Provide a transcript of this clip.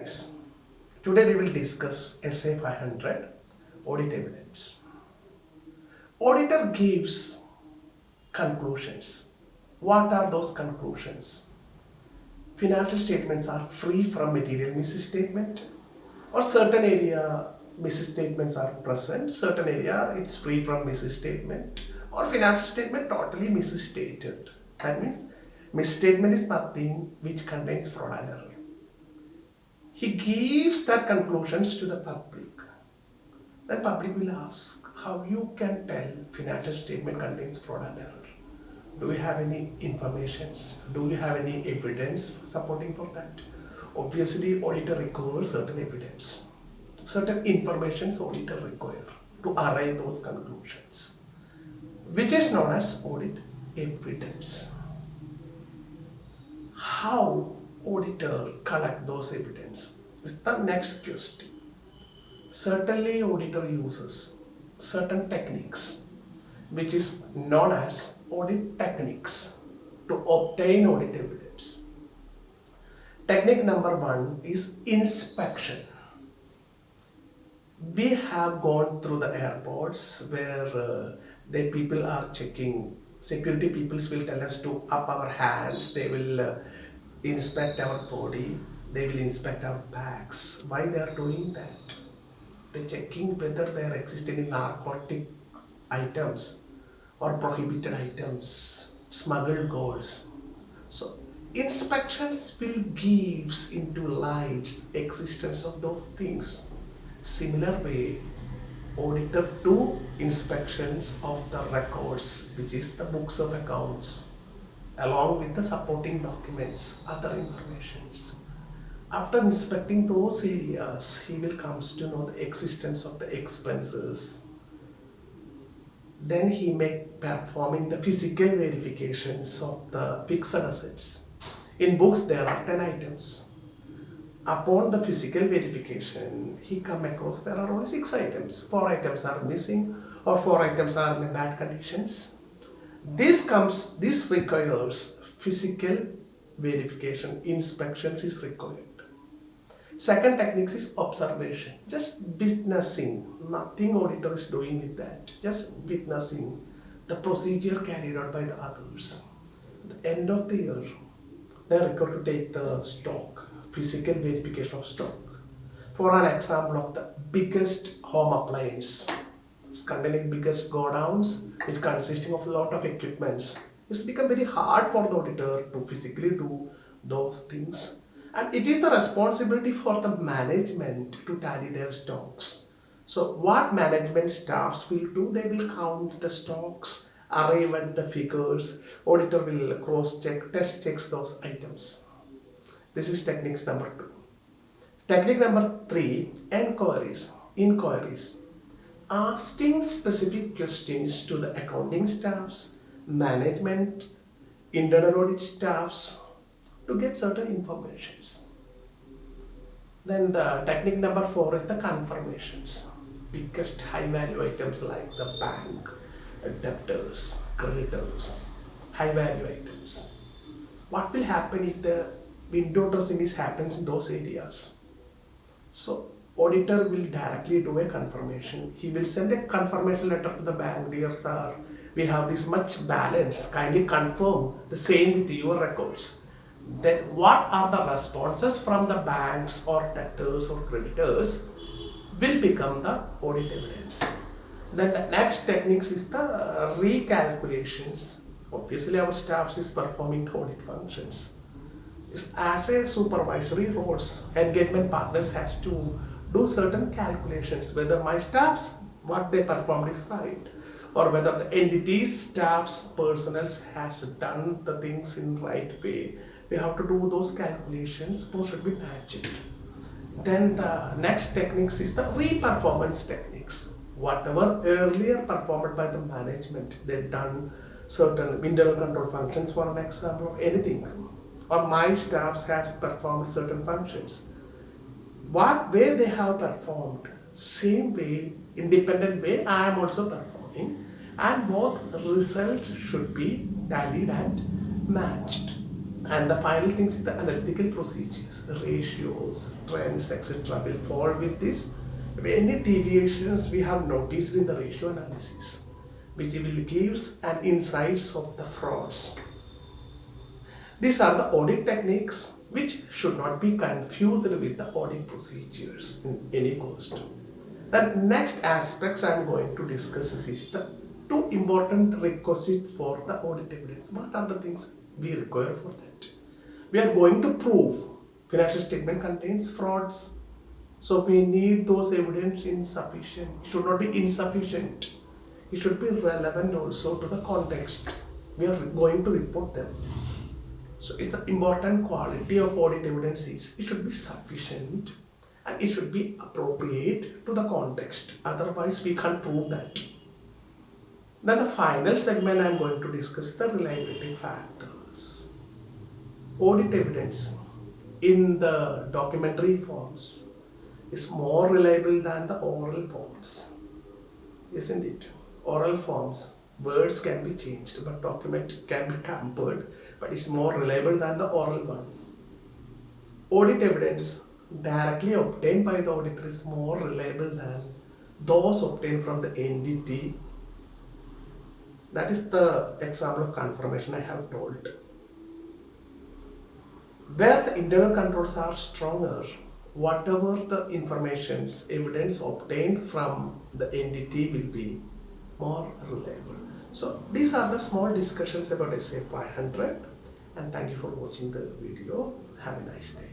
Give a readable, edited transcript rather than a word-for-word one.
Yes. Today we will discuss SA 500 audit evidence. Auditor gives conclusions. What are those conclusions? Financial statements are free from material misstatement, or certain area misstatements are present, certain area it's free from misstatement, or financial statement totally misstated. That means misstatement is nothing which contains fraud and error. He gives that conclusions to the public. Then public will ask how you can tell financial statement contains fraud and error. Do you have any informations? Do you have any evidence supporting for that? Obviously, auditor requires certain evidence, certain informations auditor require to arrive those conclusions, which is known as audit evidence. How auditor collect those evidence is the next question. Certainly, auditor uses certain techniques which is known as audit techniques to obtain audit evidence. Technique number one is inspection. We have gone through the airports where the people are checking. Security peoples will tell us to up our hands. They will inspect our body. They will inspect our bags. Why they are doing that? They're checking whether they are existing in narcotic items or prohibited items, smuggled goods. So inspections will gives into light existence of those things. Similar way, auditor do inspections of the records, which is the books of accounts, along with the supporting documents, other informations. After inspecting those areas, he will comes to know the existence of the expenses. Then he may performing the physical verifications of the fixed assets. In books there are 10 items. Upon the physical verification, he come across there are only 6 items. 4 items are missing or 4 items are in bad conditions. This requires physical verification, inspections is required. Second technique is observation, just witnessing. Nothing auditor is doing with that, just witnessing the procedure carried out by the others. At the end of the year, they are required to take the stock, physical verification of stock. For an example of the biggest home appliance, it's containing biggest godowns, which consisting of a lot of equipments. It's become very hard for the auditor to physically do those things. And it is the responsibility for the management to tally their stocks. So what management staffs will do, they will count the stocks, arrive at the figures, auditor will cross check, test checks those items. This is techniques number 2. Technique number 3, inquiries. Asking specific questions to the accounting staffs, management, internal audit staffs to get certain informations. Then the technique number 4 is the confirmations. Biggest high value items like the bank, debtors, creditors, high value items. What will happen if the window dressing happens in those areas? So auditor will directly do a confirmation. He will send a confirmation letter to the bank. Dear sir, we have this much balance. Kindly confirm the same with your records. Then what are the responses from the banks or debtors or creditors will become the audit evidence. Then the next techniques is the recalculations. Obviously our staffs is performing the audit functions. As a supervisory roles, engagement partners has to do certain calculations whether my staffs what they performed is right, or whether the entity's staffs personnel has done the things in right way. We have to do those calculations, both should be matched. Then the next techniques is the re-performance techniques. Whatever earlier performed by the management, they've done certain internal control functions for an example or anything, or my staffs has performed certain functions. What way they have performed, same way, independent way I am also performing, and both results should be tallied and matched. And the final things is the analytical procedures, ratios, trends, etc. will fall with this. Any deviations we have noticed in the ratio analysis, which will gives an insights of the frauds. These are the audit techniques which should not be confused with the audit procedures in any cost. The next aspects I am going to discuss is the two important requisites for the audit evidence. What are the things we require for that? We are going to prove financial statement contains frauds. So we need those evidence insufficient. It should not be insufficient. It should be relevant also to the context. We are going to report them. So it's an important quality of audit evidence is it should be sufficient and it should be appropriate to the context. Otherwise, we can't prove that. Then the final segment I am going to discuss the reliability factors. Audit evidence in the documentary forms is more reliable than the oral forms, isn't it? Oral forms, words can be changed, but document can be tampered, but it's more reliable than the oral one. Audit evidence directly obtained by the auditor is more reliable than those obtained from the entity. That is the example of confirmation I have told. Where the internal controls are stronger, whatever the information's evidence obtained from the entity will be more reliable. So these are the small discussions about SA 500, and thank you for watching the video. Have a nice day.